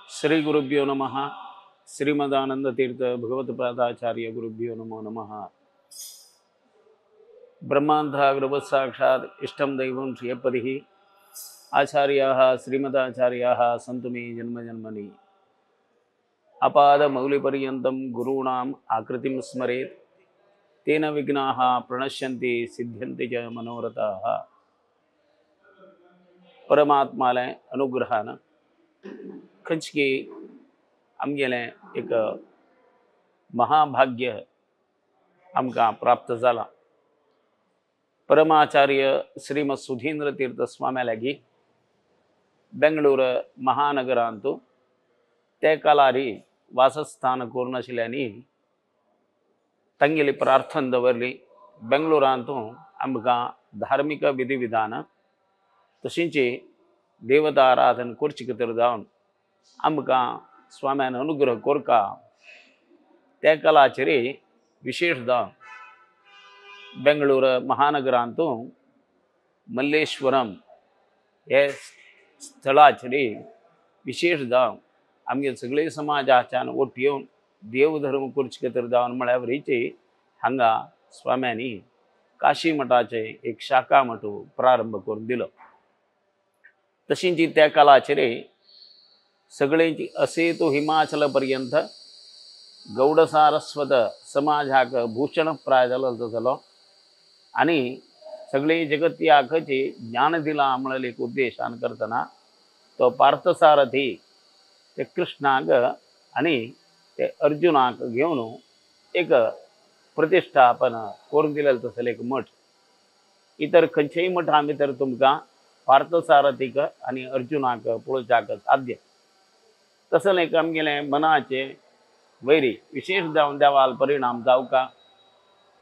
श्री गुरुभ्यो नमः। श्रीमदानंद तीर्थ भगवत्पादाचार्य गुरुभ्यो नमो नमः। ब्रह्मांतः साक्षात् इष्टं दैवं श्रियपतिः आचार्याः श्रीमदाचार्याः सन्तु मे जन्मजन्मनि। अपादमौलिपर्यन्तं गुरूणाम् आकृतिं स्मरेत् तेन विघ्नाः प्रणश्यन्ति सिद्ध्यन्ति च मनोरथाः। परमात्माले अनुग्रहानं खंचकी आमगेलें एक महाभाग्य आमकां प्राप्त जाला। परमाचार्य श्रीमद सुधींद्र तीर्थ स्वामी लागी बेंगळूर महानगरांतू ते कालारी वासस्थान करूनाशिल्ल्यांनी तांगेली प्रार्थना दवरली। बेंगळूरांतू आमकां धार्मिक विधी विधान तशींच देवता आराधन करची खातीर जावन आमकां स्वाम्यान अनुग्रह कोरका। त्या कालाचेर विशेषतः बेंगळूर महानगरांतू मल्लेश्वरम हे स्थळाचेर विशेषतः आमगे सगळे समाजाच्यान ओट येवन देवधर्म करचे खातीर जावन म्हळ्यार वरीचे हांगा स्वाम्यांनी काशी मठाचे एक शाखा मठ प्रारंभ करून दिलो। तशींच त्या कालाचेर सगळ्यांची असे तो हिमाचल पर्यंत गौड सारस्वत समाजाक भूषण प्राय जालो आणि सगळे जगत्याकचे ज्ञान दिला म्हणून एक उद्देशान करतना तो पार्थसारथी ते कृष्णाक आणि ते अर्जुनाक घेवन एक प्रतिष्ठापन करून दिलेलो तसले एक मठ। इतर खंयचेय मठा भितर तुमकां पार्थसारथीक आणि अर्जुनाक पळोवच्याक साध्य। तसले एक आमगेले मनाचे वैरी विशेष जावन देवाल परिणाम जावका।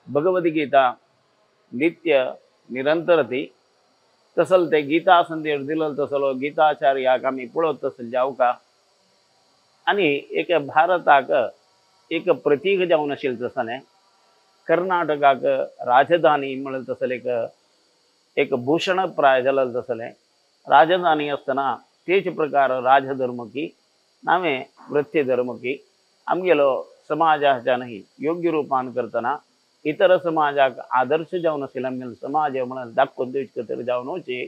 भगवद्गीता नित्य निरंतर ती तसल ते गीता संदेश दिलो तसलो गीताचार्याक आमी पळोवत तसल जावका। आणि एक भारताक एक प्रतीक जावन आशिल्लें तसलें कर्नाटकाक राजधानी म्हणून तसले एक भूषण प्राय जालें तसलें राजधानी आसतना तेच प्रकार राजधर्म की नावे वृत्ती धर्म की आमगेलो समाजाच्यानही योग्य रूपान करतना इतर समाजाक आदर्श जावन आशिल्लें आमगेलो समाज म्हणून दाखोवन दिवचे खातीर जावन वचे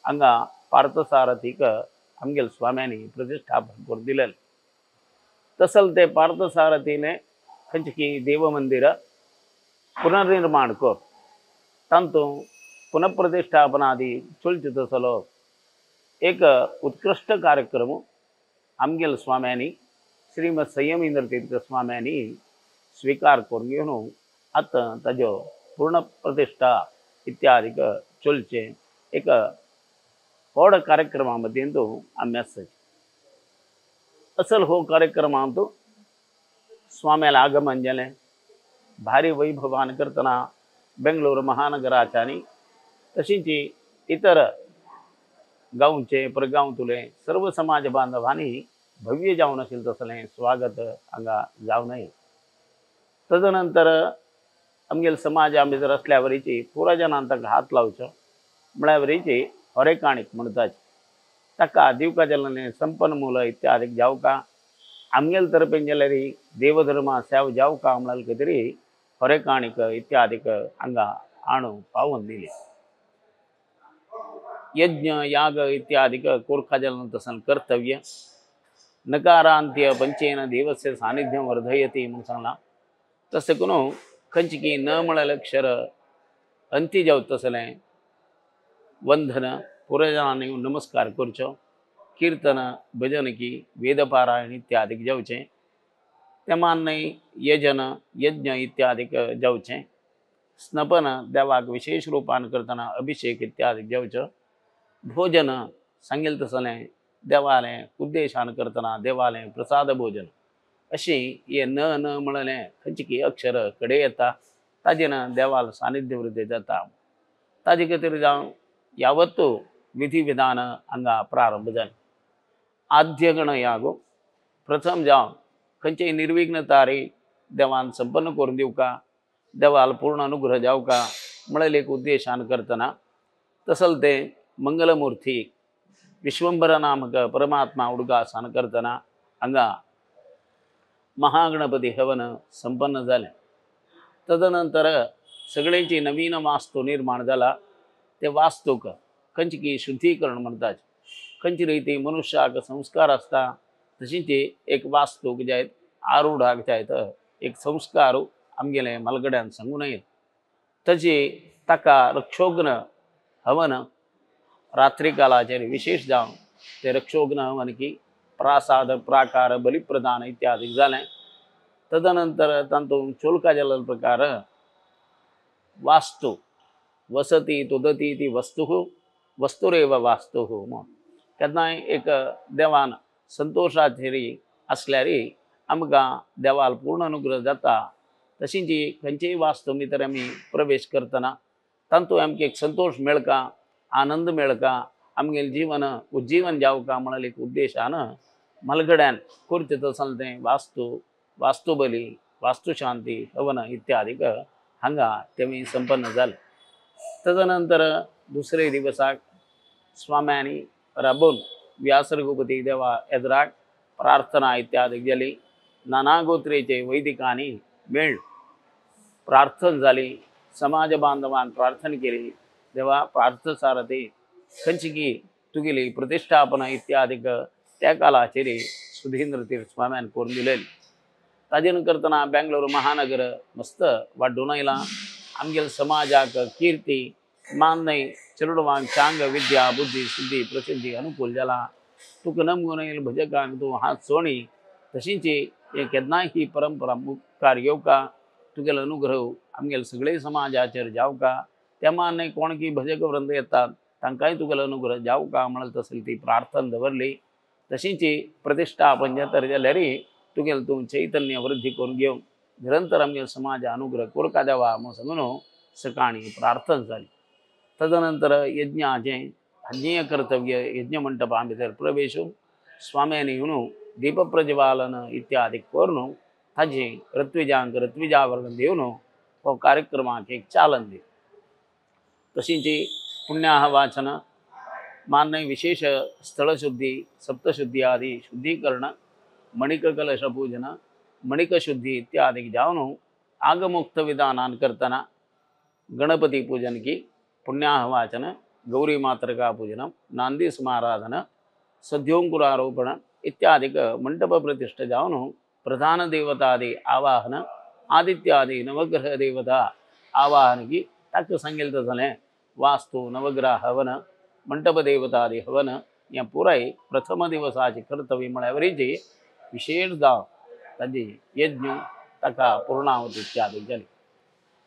हांगा पार्थसारथीक आमगेलो स्वाम्यांनी प्रतिश्ठापन करून दिलेलें। तसल ते पार्थसारथीने खंयची देव मंदिर पुनर्निर्माण कर तांतू पुनःप्रतिष्ठापनादी चलचे तसलो एक उत्कृष्ट कार्यक्रम आमगेल स्वाम्यांनी श्रीमद संयमेंद्र तीर्थ स्वाम्यांनी स्वीकार करून घेवन आतां ताजो पूर्ण प्रतिष्ठा इत्यादी चलचे एक व्हड कार्यक्रमा मध्यें आमी आसात। असल हो कार्यक्रमांत स्वाम्याला आगमन जालें भारी वैभवान करतना बेंगळूर महानगराच्यानी तशींच इतर गांवचे परगांवतले सर्व समाज बांधवांनी भव्य जावन आशिल्लें तसलें स्वागत हांगा जावनय। तदनंतर आमगेल्या समाजा भितर असल्या वरीची पुराजनांक हात लावचो म्हळ्यार वरीची हरेकाणीक म्हणटात ताका दिवका जाल्लें संपन्नमूल इत्यादी जावका। आमगेले तर्फेन जाल्यार देवधर्मा सेवा जावका म्हळ्यार कितें हरेकाणीक इत्यादी हांगा हाडून पावोवन दिली। यज्ञ याग इत्यादि कोरखा जलन तसन कर्तव्य नकारांत्य पंचेन देवस्य सानिध्यम वर्धयति म्हणून सांगला। तसे कुनो खंचकी न म्हळ्यार अक्षर अंती जाव तसलें वंदन पुराजनांनी नमस्कार करचो कीर्तन भजन की वेदपारायण इत्यादी जावचें तेमान्नय यजन यज्ञ इत्यादी जावचें स्नपन देवाक विशेष रूपान करतना अभिषेक इत्यादी जावचो भोजन सांगिल्लें तसलें देवालें उद्देशान करतना देवालें प्रसाद भोजन अशी हे न म्हणलें खंयची अक्षर कडे येता ताजेन देवाल सानिध्य वृद्धी जाता। ताजे खातीर जावन यावत्तू विधी विधान हांगा प्रारंभ जालें। आद्य गण यागो प्रथम जावन खंयचेय निर्विघ्नतारी देवान संपन्न करून दिवका देवाल पूर्ण अनुग्रह जावका म्हळ्यार एक उद्देशान करतना तसल ते मंगलमूर्ती विश्वंभर नामक परमात्मा उडगासन करतना हांगा महागणपती हवन संपन्न झाले। तदनंतर सगळ्यांची नवीन वास्तू निर्माण झाला। ते वास्तूक खंयची शुद्धीकरण म्हणतात। खंयची रीती मनुष्याक संस्कार असता तशीच एक वास्तूक जे आहेत आरूढाक जे आहेत एक संस्कार आमगेले मलगड्यान सांगून येत। तशी ताका रक्षोग्न हवन रात्री कालाचेर विशेष जावन ते रक्षोग्न हवन की प्रासाद प्राकार बलिप्रदान इत्यादी जालें। तदनंतर तातूंत चोलका जल प्रकार वास्तू वसती तुदती ती वस्तुरेव वास्तु म्हण केन्नाय एक देवान संतोषाचेरी असल्यारी आमकां देवाल पूर्ण अनुग्रह जाता। तशीच खंयचीय वास्तू भितर आमी प्रवेश करतना तातूंत आमकां एक संतोष मेळका आनंद मेळका आमगेलें जीवन उज्जीवन जावका म्हणून एक उद्देशान मलगड्यान करचें तसलें तें वास्तुबली वास्तुशांती हवन इत्यादीक हांगा तेमी संपन्न जालें। तदनंतर दुसरे दिवसाक स्वाम्यांनी राबून व्यास रघुपती देवा एदराक प्रार्थना इत्यादी गेली। नाना गोत्रेचे वैदिकांनी मेळ प्रार्थना जाली। समाज बांधवान प्रार्थना केली। देवा प्रार्थसारथी खंयची तुगेली प्रतिष्ठापना इत्यादीक त्या कालाचेर सुधींद्र तीर्थ स्वाम्यान करून दिलेली। ताजेन करतना बेंगलोर महानगर मस्त वाडून आयलां। आमगेल्या समाजाक कीर्ती मान्य चेडवांक चांग विद्या बुद्धी सिद्धी प्रसिद्धी अनुकूल जाला। तुका नमून येयल भजकांक तूं हात सोणी तशीच एक केन्नाय ही परंपरा मुखार येवका तुगेलो अनुग्रह आमगेले सगळे समाजाचेर जावका। त्या मान्य कोण की भजक वृंद येतात तांकांय तुगेलो अनुग्रह जावका म्हणत तसली ती प्रार्थना दवरली। तशीच प्रतिष्ठापन तर जाल्यार तुगेल तूं चैतन्य वृद्धी करून घेवन निरंतर आमगेल्या समाजा अनुग्रह कोरका देवा म्हूण सांगून सकाळी प्रार्थना जाली। तदनंतर यज्ञाचें आज्ञेय कर्तव्य यज्ञ मंडपा भितर प्रवेशून स्वाम्यांनी येवन दीप प्रज्वालन इत्यादी करून हाजी ऋत्विजांक ऋत्विजावरण दिवन हो कार्यक्रमाक एक चालन दिली। तशीच पुण्याह वाचन मान्य विशेष स्थळशुद्धी सप्तशुद्धी आदि शुद्धीकरण मणिक कलश पूजन मणिक शुद्धि इत्यादि जावन आगमुक्त विधान करतना गणपति पूजन की पुण्याहवाचन गौरी मातृका पूजन नांदी समाराधन सद्योंकुरारोपण इत्यादिक मंडप प्रतिष्ठा जावन प्रधान देवतादि आवाहन आदित्यादि नवग्रह देवता आवाहन की तक संगिल तसले वास्तु नवग्रह हवन मंडप देवतादि हवन या पुराय प्रथम दिवसाची कर्तव्य म्हळ्यावरीची विशेष जाव ताजी यज्ञ ताका पूर्णाहुती इत्यादी जाली।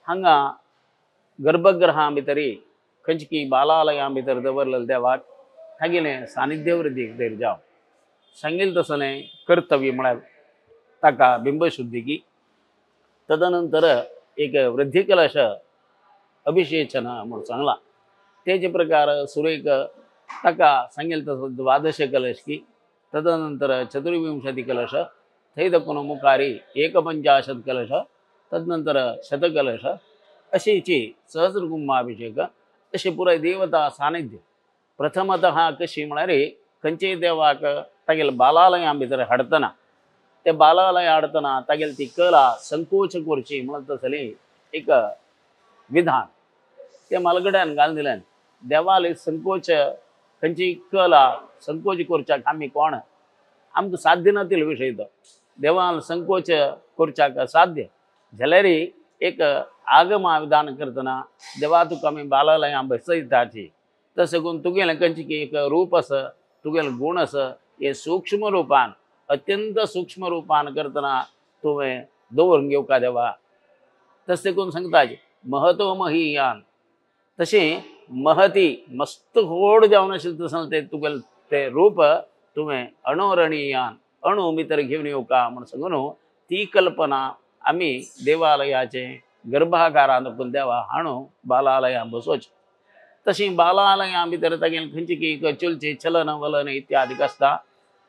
हांगा गर्भगृहा भितरी खंयची बालालयां भितर दवरलेले देवाक तागेले सानिध्य वृद्धी देर जाव सांगिल तसलें कर्तव्य म्हळ्यार ताका बिंबशुद्धी की तदनंतर एक वृद्धी कलश अभिषेचन म्हणून सांगला। तेजे प्रकार सुरेख ताका सांगिल तसो द्वादश कलश की तदनंतर चतुर्विंशति कलश थंय दाखोवन मुखारी 150 कलश तदनंतर शतकलश अशीची सहस्र कुंभाभिषेक अशी पुराय देवता सानिध्य प्रथमतः कशी म्हळ्यार खंयचेय देवाक तागेले बालालयां भितर हाडतना ते बालालय हाडतना तागेली ती कला संकोच करची म्हणत तसली एक विधान ते मलगड्यान घालून दिल्यान देवाल संकोच खंयची कला संकोच करच्याक आमी कोण आमकां साध्य नातिलो विशय तो देवाल संकोच करच्याक साध्य जाल्यार एक आगमा विधान करतना देवा तुका आमी बालालयां बसयताची तशें करून तुगेलें खंयची एक रूप आस तुगेले गुण आस हे सूक्ष्म रूपान अत्यंत सूक्ष्म रूपान करतना तुवें दवरून घेवका देवा तशें करून सांगताचे महत्व महीयान तशें महती मस्त व्हड जावन अशें तसलें तें तुगेलें तें रूप तुवें अणोरणीयान अणू भितर घेवन येवका म्हण सांगून ती कल्पना आमी देवालयाचे गर्भागारांत देवा हाडून बालालयां बसोवचें। तशी बालालयां भितर तागेलें खंयची चलची चलन वलन इत्यादी आसता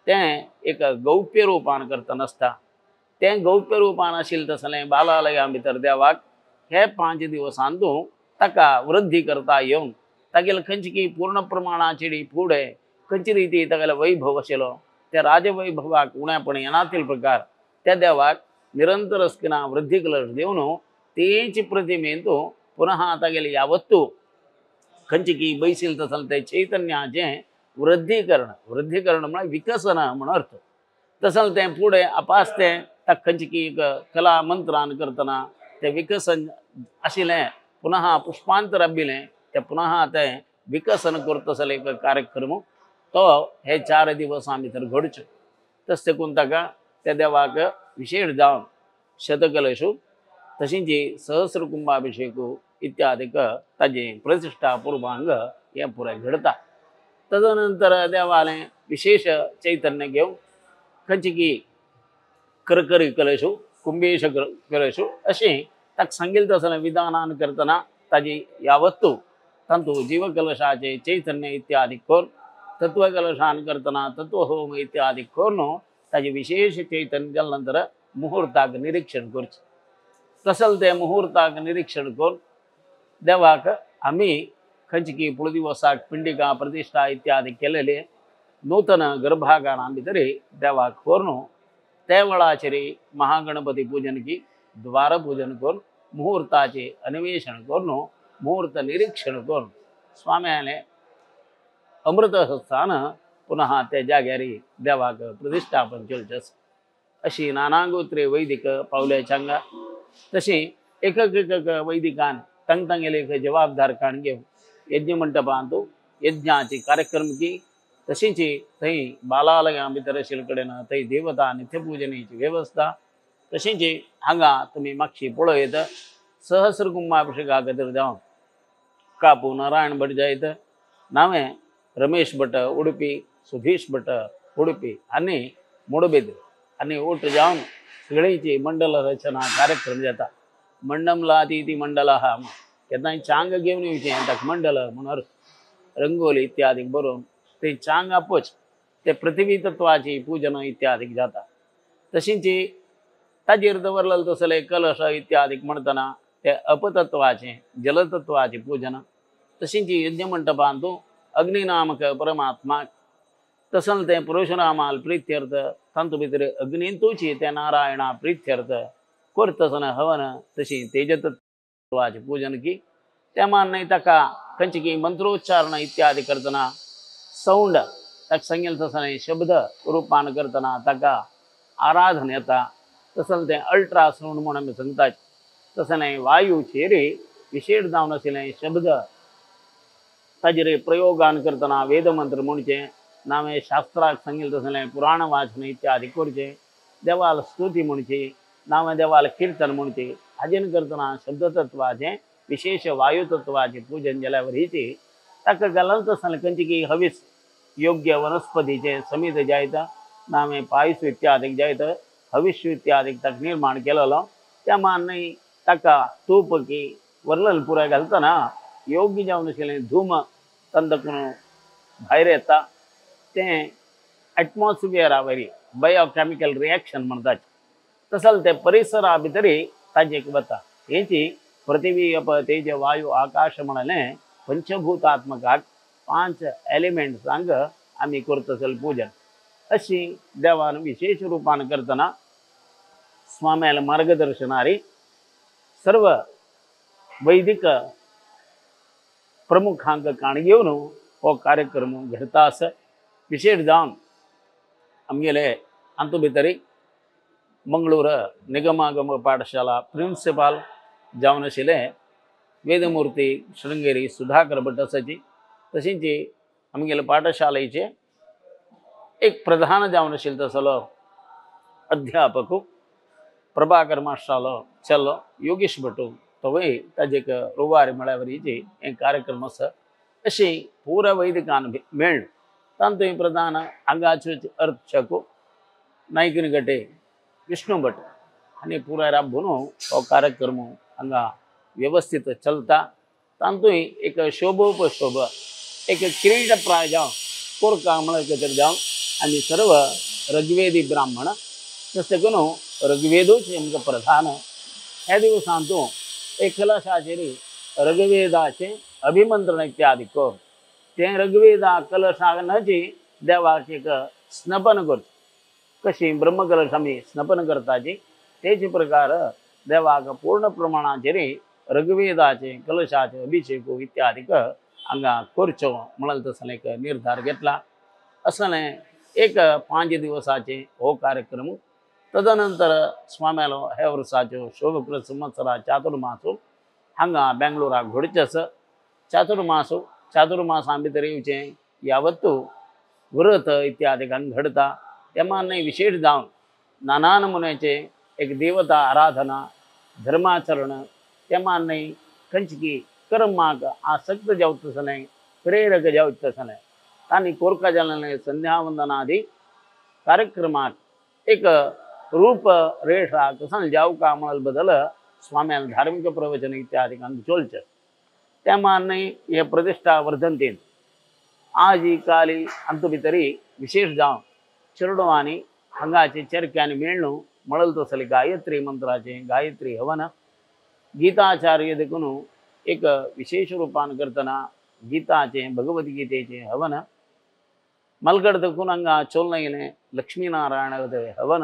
तें एक गौप्य रूपान करतना आसता तें गौप्य रूपान आशिल्लें तसलें बालालयां भितर देवाक हे 5 दिवसांतू ताका वृद्धी करता येवन तागेलें खंयची पूर्ण प्रमाणाची फुडें खंयची रीती तागेलो वैभव आशिल्लो त्या राजवैभवाक उण्यापण येनातील प्रकार त्या देवाक निरंतर अस्किना वृद्धी कलश देऊन तेची प्रतिमेंतू पुनः आता गेले यावत्तू खंचिकी बैसील तसल ते चैतन्याचे वृद्धीकरण म्हणजे विकसन म्हणून अर्थ तसल ते पुढे अपासते त्या खंचिकी कला मंत्रान करतना ते विकसन आशिले पुनः पुष्पांतर अब्बिले ते पुनः ते विकसन करत असले एक कार्यक्रम तो हे 4 दिवस आम्ही तर घडचो तसे करून ताका त्या देवाक विशेष जावन शतकलशू तशींची सहस्र कुंभाभिषेकू इत्यादीक ताजे प्रतिष्ठा पूर्वांग हे पुरे घडता तदनंतर देवाले विशेष चैतन्य घेऊन खंचिकी करकरी कलशू कुंभेश कलशू अशी ताक सांगिल तसं विधानान करतना ताजी यावत्तू तंतु जीवकलशाचे चैतन्य इत्यादी कोर तत्वकलशान करतना तत्वहोम इत्यादी कोरनो ताजे विशेष चैतन्य नंतर मुहूर्ताक निरीक्षण करचे तसल ते मुहूर्ताक निरीक्षण करून देवाक आम्ही खंचिकी पुळदिवसाक पिंडिका प्रतिष्ठा इत्यादी केलेले नूतन गर्भागारा भितरी देवाक कोरनो त्या वेळाचेरी महागणपती पूजन की द्वार पूजन करून मुहूर्ताचे अन्वेषण करून मुहूर्त निरीक्षण करून स्वाम्याने अमृत हस्तान पुनः त्या जाग्यारी देवाक प्रतिष्ठापन केलचस अशी नानागोत्रे वैदिक पावल्याचांगा तशी एकक वैदिकान तंगेले एक जबाबदार काण घेऊन यज्ञ मंडपांतू यज्ञाचे कार्यक्रम की तशीची थंय बालालया भितर शिलकडेन थंय देवता नित्यपूजनेची व्यवस्था तशीची हांगा तुमी मागची पळयत सहस्र कुंभाभिषेका खातीर जावन कापू नारायण भट जायत नावे रमेश भट उडुपी सुधीश भट उडुपी आनी मुडबिद्र आनी ओट जावन सगळीची मंडल रचना कार्यक्रम जाता मंडमला ती मंडल हा केन्नाय चांग घेवन येवचें ताका मंडल म्हणून रंगोली इत्यादी बरोवन ते चांग आपोच ते पृथ्वी तत्वाची पूजन इत्यादी जाता तशींची ताजेर दवरलेले तसले कलश इत्यादी म्हणतना ते अपतत्वाचे जलतत्वाचे पूजन तशींची यज्ञ मंडपांतू अग्निनामक परमात्मा तसल ते परशुरामाल प्रीत्यर्थ तांतू भितर अग्निंतूची ते नारायणा प्रीत्यर्थ करतसन हवन तशी तेजतत्वाचे पूजन की त्या मान्य ताका खंचिकी मंत्रोच्चारण इत्यादी करतना सौंड ताका सांगेल तसं शब्द रूपान करतना ताका आराधन येता तसल ते अल्ट्रासाउंड म्हणून आमी सांगतात तसं नाही वायू चेरी विशेष जावन आशिल्ले शब्द ताजेर प्रयोगान करतना वेदमंत्र म्हणचे नावे शास्त्राक सांगिल तसले पुराण वाचन इत्यादी करचे देवाल स्तुती म्हणची नावे देवाल कीर्तन म्हणचे हाजेन करतना शब्दतत्वाचे विशेष वायुतत्वाचे पूजन जाल्या वरीची ताका घालन तसले खंयची हवीस योग्य वनस्पतीचे समित जायत नामे पायस इत्यादी जायत हविष्य इत्यादी ताका निर्माण केलेलो त्या मान्य ताका तूप की वरल पुराय घालतना योग्य जावन आशिल्लें धूम तंदकून भायर येता ते एटमॉस्फियरा वरी बायोकेमिकल रिएक्शन म्हणटात तसल ते परिसरा भितरी ताजेक वता हेची पृथ्वी अप तेज वायू आकाश म्हणले पंचभूतात्मकाक 5 एलिमेंट्सांक आमी करतसल पूजन अशी देवान विशेष रूपान करतना स्वाम्याला मार्गदर्शनारी सर्व वैदिक प्रमुखांक काण घेवन हो कार्यक्रम घडता आसा विशेष जावन आमगेले हातू भितरी मंगळूर निगमागम पाठशाला प्रिंसिपाल जावन आशिल्ले वेदमूर्ती शृंगेरी सुधाकर भट आसाची तशींची आमगेले पाठशालेचे एक प्रधान जावन आशिल्लो तसलो अध्यापक प्रभाकर मास्टरालो चलो योगेश भटू तोय ताजेक रुवार मेळावरीची एक कार्यक्रम आसा अशी पूरा वैदिकान मेळ तांतूय प्रधान हांगाचे अर्चक नायकिन गटे विष्णू भट आनी पुराय राबून हो कार्यक्रम हांगा व्यवस्थित चलता तांतूय एक शोभोपशोभ एक किरीटप्राय जावन कोरका म्हळ्यार जावन आनी सर्व ऋग्वेदी ब्राह्मण तशें करून ऋग्वेदूच आमकां प्रधान ह्या दिवसांतू एक कलशाचेरी ऋग्वेदाचे अभिमंत्रण इत्यादी कर ते ऋग्वेदा कलशाची देवाक एक स्नपन करतो कशी ब्रह्मकलश आम्ही स्नपन करताची तेच प्रकार देवाक पूर्ण प्रमाणाचेर ऋग्वेदाचे कलशाचे अभिषेक इत्यादीक हांगा करच्यो म्हणून तसले एक निर्धार घेतला असले एक 5 दिवसाचे हो कार्यक्रम तदनंतर स्वाम्यालो हे वर्साच्यो शोभकृत संवत्सरा चातुर्मासो हांगा बेंगलोराक घडचे आसा चातुर्मासा भितर येवचे यावत्तू व्रत इत्यादी घडता तेमान्य विशेष जावन नाना नमुन्याचे एक देवता आराधना धर्माचरण तेमान्य खंचकी कर्माक आसक्त जावतसले प्रेरक जावतसले तांणी कोरका जाल्ले संध्यावंदनादी कार्यक्रमात एक रूप रेषा कसन जावका म्हणल बदल स्वाम्यान धार्मिक प्रवचन इत्यादी चोलचे तेमान्य हे प्रतिष्ठा वर्धनतेन आज ही काली अंत भितरी विशेष जावन चिरडवानी हांगाचे चर्क्यान मेळणू म्हणल तसले गायत्री मंत्राचे गायत्री हवन गीताचार्य देखून एक विशेष रूपान करतना गीताचे भगवद्गीतेचे हवन मलगड देखून हांगा चोलना गेले लक्ष्मीनारायण हवन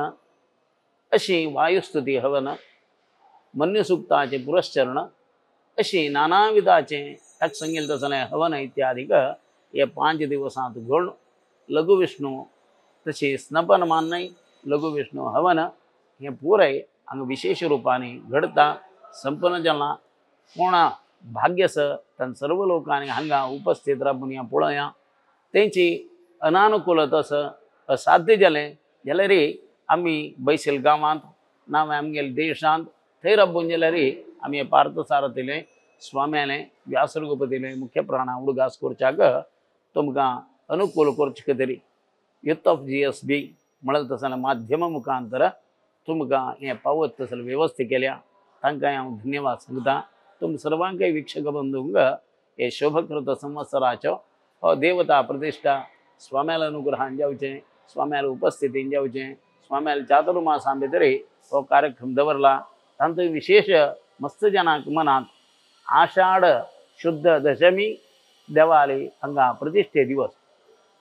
अशी वायुस्तुती हवन मन्युसूक्ताचे पुरस्चरण अशी नाना विधाचे ताका सांगिल्ले तसले हवन इत्यादीक हे 5 दिवसांत घडून लघु विष्णू तशी स्नपन मान्य लघु विष्णू हवन हे पुराय हांगा विशेष रूपाने घडता संपन्न जालां कोणा भाग्यस तन सर्व लोकांनी हांगा उपस्थित राबून या पळया तेंची अनानुकूलता असाध्य जालें जाल्यार आमी बैसल गांवांत ना आमगेल्या देशांत थंय राबून जाल्यार आमी पार्थसारथीले स्वाम्याले व्यासरघुपतीले मुख्य प्राणा उडगास करच्याक तुमकां अनुकूल करचे तरी युथ ऑफ GSB म्हणल तसले माध्यम मुखांतर तुमकां हें पावत तसले वेवस्था केल्या तांकां हांव धन्यवाद सांगता तुम सर्वांकय वीक्षक बंधूंक हे शोभकृत संवत्सराच्यो हो देवता प्रतिष्ठा स्वाम्याला अनुग्रहान जावचें स्वाम्याला उपस्थितीन जावचें स्वाम्याला चातुर्मासा भितर हो कार्यक्रम दवरला तांचो विशेष मस्त जनाक मनात आषाढ शुद्ध दशमी देवाली हांगा प्रतिष्ठे दिवस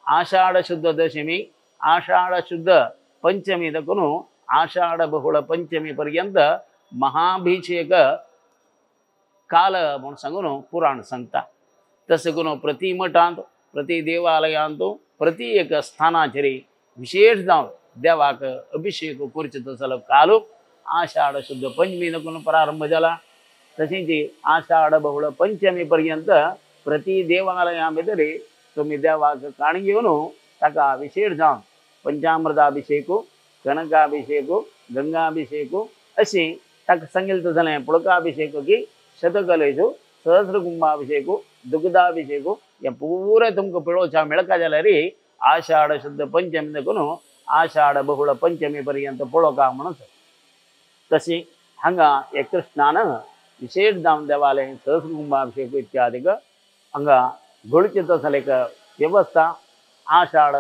आषाढ शुद्ध दशमी आषाढ शुद्ध पंचमी देखून आषाढ बहुळ पंचमी पर्यंत महाभिषेक काल म्हणून सांगून पुराण सांगता तसे करून प्रति मठांत प्रति देवालयांत प्रति एक स्थानाचेर विशेष जावन देवाक अभिषेक करचे तसलो काल आषाढ शुद्ध पंचमी देखून प्रारंभ जाला तशीच आषाढ बहुळ पंचमी पर्यंत प्रति देवालया भितर तुम्ही देवाक काणी घेवन ताका विशेष जावन पंचामृताभिषेक कनकाभिषेक गंगाभिषेक अशी ताका सांगिल्लें तसलें पुळकाभिषेक की शतकलेषु सहस्रकुंभाभिषेक दुग्धाभिषेक हे पुरे तुमकां पळोवचा मेळका जाल्यार आषाढ शुद्ध पंचमी देखून आषाढ बहुळ पंचमी पर्यंत पळोवका म्हणून तशी हांगा हे कृष्णान विशेष जावन देवालय सहस्रकुंभाभिषेक इत्यादीक हांगा घडचे तसले एक व्यवस्था आषाढ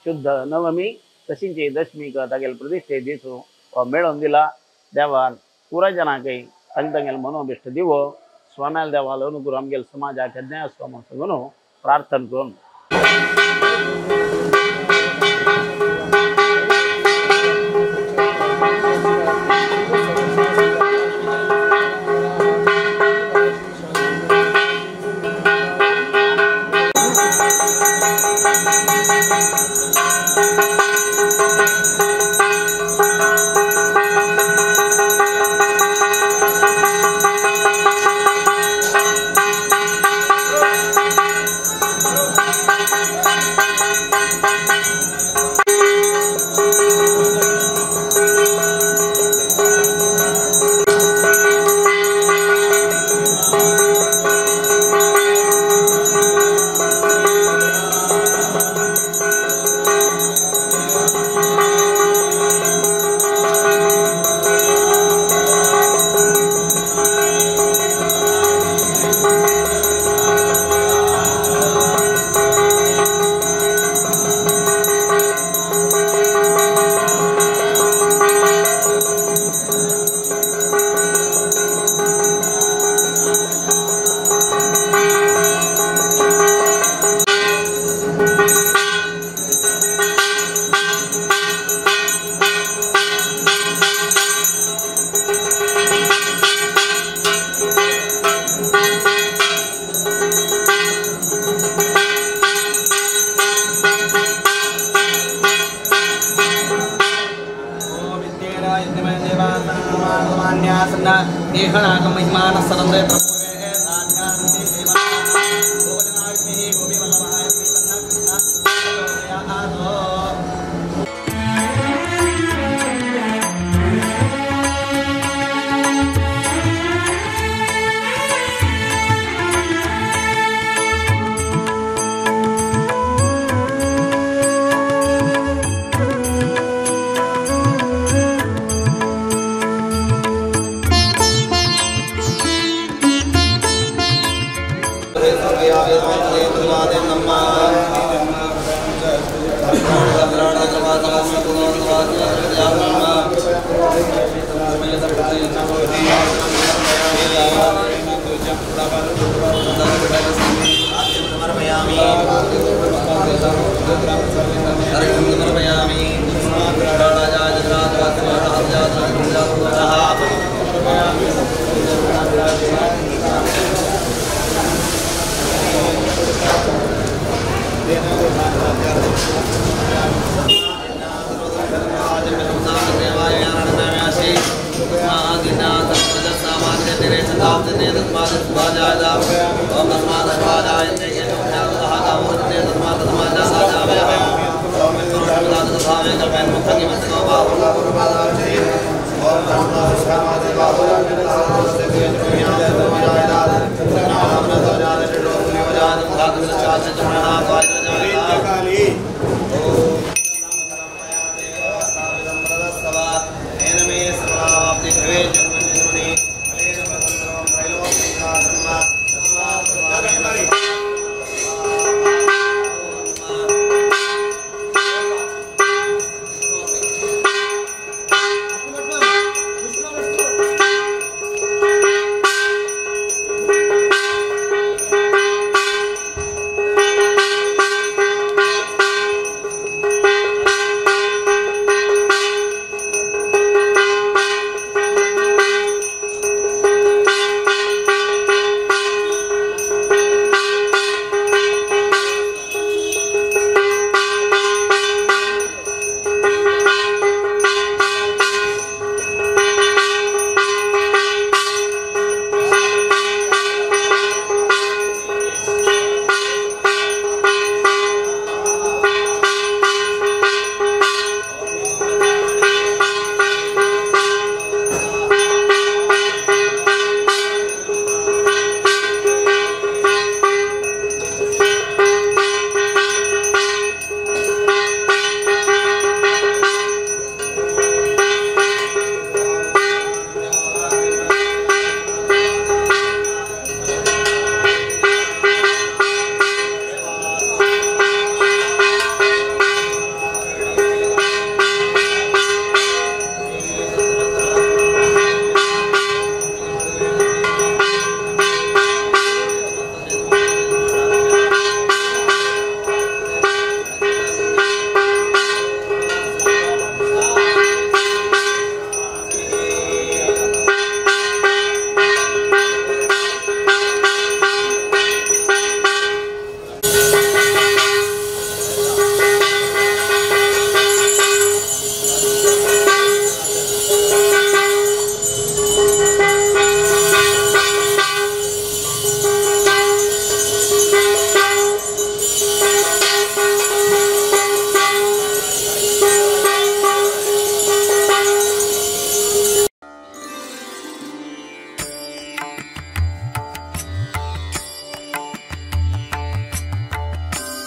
शुद्ध नवमी तशीच दशमीक तागेले प्रतिश्ठे दीस हो मेळोवन दिला देवान पुराय जनांकय तांगेले मनोभिश्ट दिवो स्वाम्याल देवालो अनुग्रह आमगेले समाजाक न्याय आसूं म्हणून सांगून प्रार्थना करून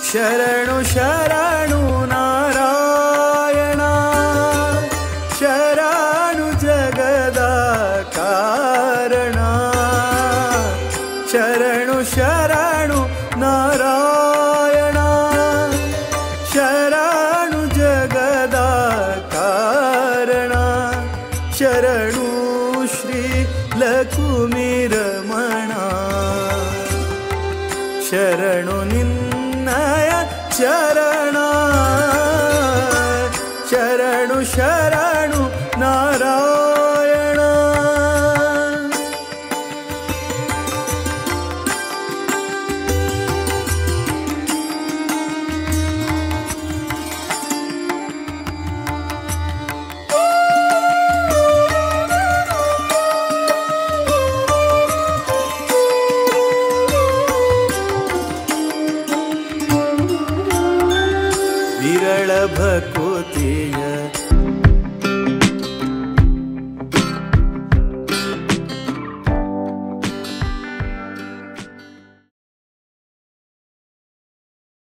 ಶರಣು ಶರಣು ನಾರಾಯಣ ಶರಣು ಜಗದ ಕಾರಣ ಶರಣು ಶರಣು ನಾರಾಯಣ ಶರಣು ಜಗದ ಕಾರಣ ಶರಣು ಶ್ರೀ ಲಕ್ಷ್ಮೀ ರಮಣ ಶರಣು ನಿನ್ನಯ ಚರಣ ಶರಣು ಶರಣು ನಾರಾಯಣ